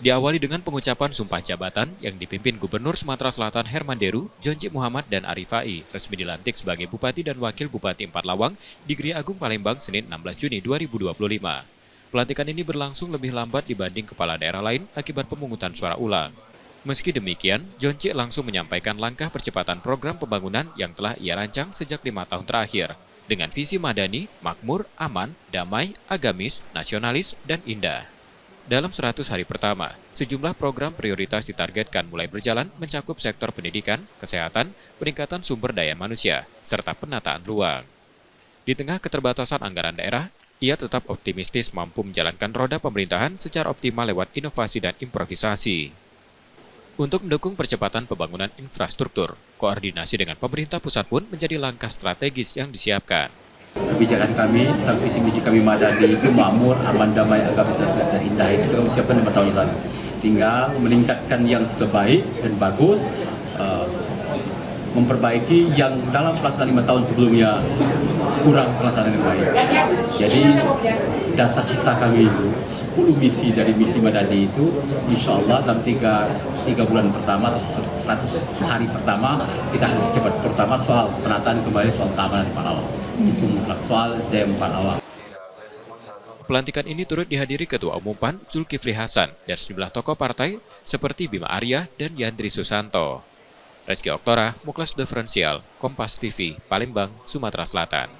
Diawali dengan pengucapan sumpah jabatan yang dipimpin Gubernur Sumatera Selatan Herman Deru, Djonji Muhammad dan Arifai resmi dilantik sebagai Bupati dan Wakil Bupati Empat Lawang di Gria Agung Palembang Senin 16 Juni 2025. Pelantikan ini berlangsung lebih lambat dibanding kepala daerah lain akibat pemungutan suara ulang. Meski demikian, Djonji langsung menyampaikan langkah percepatan program pembangunan yang telah ia rancang sejak 5 tahun terakhir, dengan visi madani, makmur, aman, damai, agamis, nasionalis, dan indah. Dalam 100 hari pertama, sejumlah program prioritas ditargetkan mulai berjalan mencakup sektor pendidikan, kesehatan, peningkatan sumber daya manusia, serta penataan ruang. Di tengah keterbatasan anggaran daerah, ia tetap optimistis mampu menjalankan roda pemerintahan secara optimal lewat inovasi dan improvisasi. Untuk mendukung percepatan pembangunan infrastruktur, koordinasi dengan pemerintah pusat pun menjadi langkah strategis yang disiapkan. Kebijakan kami tentang visi-misi kami madani itu makmur, aman, damai, agamis, dan indah itu kami siapkan 5 tahun lalu. Tinggal meningkatkan yang sudah baik dan bagus, memperbaiki yang dalam pelaksanaan 5 tahun sebelumnya kurang pelaksanaan dengan baik. Jadi dasar cita kami itu 10 misi dari misi madani itu insya Allah dalam 3 bulan pertama atau 100 hari pertama kita akan cepat, terutama soal penataan kembali soal keamanan di Palawang. Itu soal SDM Palawang. Pelantikan ini turut dihadiri Ketua Umum PAN Zulkifli Hasan dan sejumlah tokoh partai seperti Bima Arya dan Yandri Susanto. Reski Oktora, Muklas Diferensial, Kompas TV, Palembang, Sumatera Selatan.